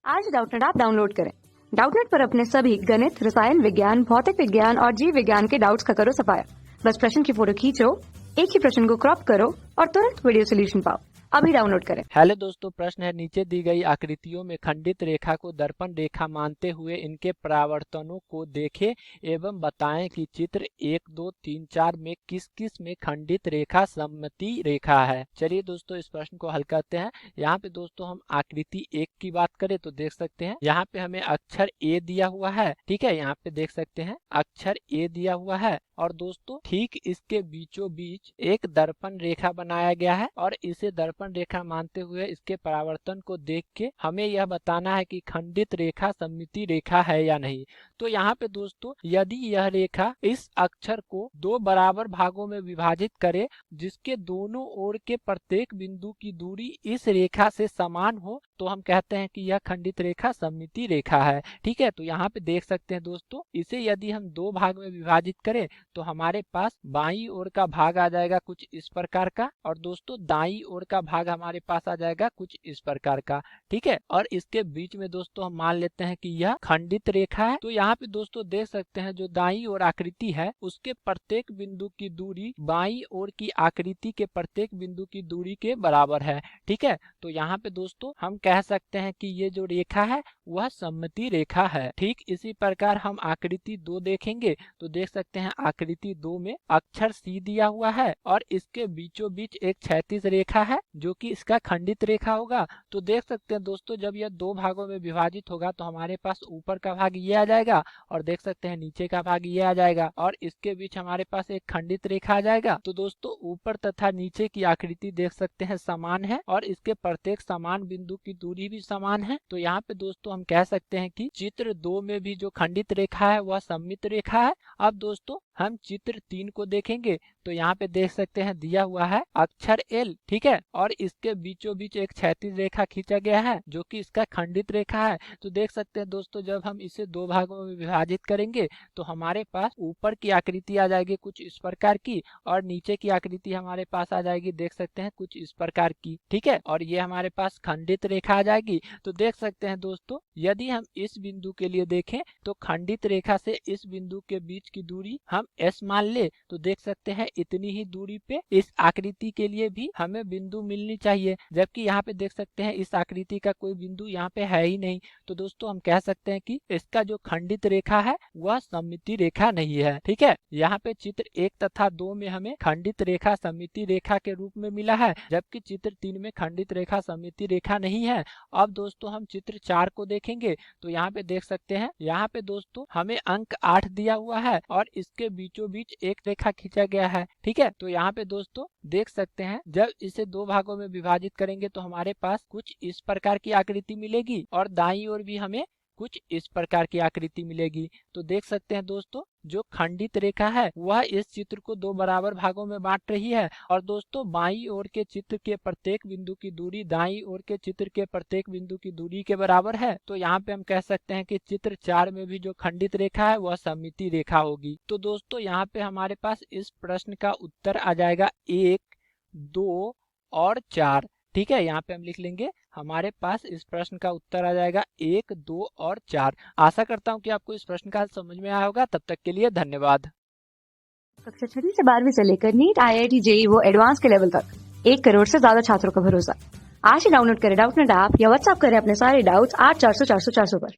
आज Doubtnut app download करें। Doubtnut पर अपने सभी गणित, रसायन विज्ञान, भौतिक विज्ञान और जीव विज्ञान के डाउट्स का करो सफाया। बस प्रश्न की फोटो खींचो, एक ही प्रश्न को क्रॉप करो और तुरंत वीडियो सोल्यूशन पाओ। अभी डाउनलोड करें। हेलो दोस्तों, प्रश्न है नीचे दी गई आकृतियों में खंडित रेखा को दर्पण रेखा मानते हुए इनके परावर्तनों को देखें एवं बताएं कि चित्र 1, 2, 3, 4 में किस किस में खंडित रेखा सममिति रेखा है। चलिए दोस्तों, इस प्रश्न को हल करते हैं। यहाँ पे दोस्तों हम आकृति 1 की बात करें तो देख सकते हैं यहाँ पे हमें अक्षर ए दिया हुआ है। ठीक है, यहाँ पे देख सकते हैं अक्षर ए दिया हुआ है और दोस्तों ठीक इसके बीचों बीच एक दर्पण रेखा बनाया गया है और इसे दर्पण रेखा मानते हुए इसके परावर्तन को देख के हमें यह बताना है कि खंडित रेखा सममिति रेखा है या नहीं। तो यहाँ पे दोस्तों यदि यह रेखा इस अक्षर को दो बराबर भागों में विभाजित करे जिसके दोनों ओर के प्रत्येक बिंदु की दूरी इस रेखा से समान हो तो हम कहते हैं कि यह खंडित रेखा सममिति रेखा है। ठीक है, तो यहाँ पे देख सकते हैं दोस्तों, इसे यदि हम दो भाग में विभाजित करें तो हमारे पास बाईं ओर का भाग आ जाएगा कुछ इस प्रकार का और दोस्तों दाईं ओर का भाग हमारे पास आ जाएगा कुछ इस प्रकार का। ठीक है, और इसके बीच में दोस्तों हम मान लेते हैं कि यह खंडित रेखा है। तो यहाँ पे दोस्तों देख सकते हैं जो दाईं ओर आकृति है उसके प्रत्येक बिंदु की दूरी बाईं ओर की आकृति के प्रत्येक बिंदु की दूरी के बराबर है। ठीक है, तो यहाँ पे दोस्तों हम कह सकते हैं कि ये जो रेखा है वह सममिति रेखा है। ठीक इसी प्रकार हम आकृति 2 देखेंगे तो देख सकते हैं आकृति 2 में अक्षर सी दिया हुआ है और इसके बीचों बीच एक क्षैतिज रेखा है जो कि इसका खंडित रेखा होगा। तो देख सकते हैं दोस्तों जब यह दो भागों में विभाजित होगा तो हमारे पास ऊपर का भाग ये आ जाएगा और देख सकते हैं नीचे का भाग ये आ जाएगा और इसके बीच हमारे पास एक खंडित रेखा आ जाएगा। तो दोस्तों ऊपर तथा नीचे की आकृति देख सकते हैं समान है और इसके प्रत्येक समान बिंदु की दूरी भी समान है। तो यहाँ पे दोस्तों हम कह सकते हैं कि चित्र 2 में भी जो खंडित रेखा है वह सममित रेखा है। अब दोस्तों हम चित्र 3 को देखेंगे तो यहाँ पे देख सकते हैं दिया हुआ है अक्षर एल। ठीक है, और इसके बीचों बीच एक क्षैतिज रेखा खींचा गया है जो कि इसका खंडित रेखा है। तो देख सकते हैं दोस्तों जब हम इसे दो भागों में विभाजित करेंगे तो हमारे पास ऊपर की आकृति आ जाएगी कुछ इस प्रकार की और नीचे की आकृति हमारे पास आ जाएगी देख सकते हैं कुछ इस प्रकार की। ठीक है, और ये हमारे पास खंडित रेखा आ जाएगी। तो देख सकते हैं दोस्तों यदि हम इस बिंदु के लिए देखें तो खंडित रेखा से इस बिंदु के बीच की दूरी हम एस मान ले तो देख सकते हैं इतनी ही दूरी पे इस आकृति के लिए भी हमें बिंदु मिलनी चाहिए, जबकि यहाँ पे देख सकते हैं इस आकृति का कोई बिंदु यहाँ पे है ही नहीं। तो दोस्तों हम कह सकते हैं कि इसका जो खंडित रेखा है वह सममिति रेखा नहीं है। ठीक है, यहाँ पे चित्र 1 तथा 2 में हमें खंडित रेखा सममिति रेखा के रूप में मिला है जबकि चित्र 3 में खंडित रेखा सममिति रेखा नहीं है। अब दोस्तों हम चित्र 4 को देखेंगे तो यहाँ पे देख सकते हैं यहाँ पे दोस्तों हमें अंक 8 दिया हुआ है और इसके बीचों बीच एक रेखा खींचा गया है। ठीक है, तो यहाँ पे दोस्तों देख सकते हैं जब इसे दो भागों में विभाजित करेंगे तो हमारे पास कुछ इस प्रकार की आकृति मिलेगी और दाईं ओर भी हमें कुछ इस प्रकार की आकृति मिलेगी। तो देख सकते हैं दोस्तों जो खंडित रेखा है वह इस चित्र को दो बराबर भागों में बांट रही है और दोस्तों बाईं ओर के चित्र के प्रत्येक बिंदु की दूरी दाईं ओर के चित्र के प्रत्येक बिंदु की दूरी के बराबर है। तो यहाँ पे हम कह सकते हैं कि चित्र 4 में भी जो खंडित रेखा है वह सममिति रेखा होगी। तो दोस्तों यहाँ पे हमारे पास इस प्रश्न का उत्तर आ जाएगा 1, 2 और 4। ठीक है, यहाँ पे हम लिख लेंगे हमारे पास इस प्रश्न का उत्तर आ जाएगा 1, 2 और 4। आशा करता हूँ कि आपको इस प्रश्न का हल समझ में आया होगा। तब तक के लिए धन्यवाद। कक्षा 6 से 12वीं से लेकर नीट, IIT, JEE वो एडवांस के लेवल तक 1 करोड़ से ज्यादा छात्रों का भरोसा। आज ही डाउनलोड करें डाउटनेट ऐप या व्हाट्सएप करें अपने सारे डाउट्स 8400 400 400 पर।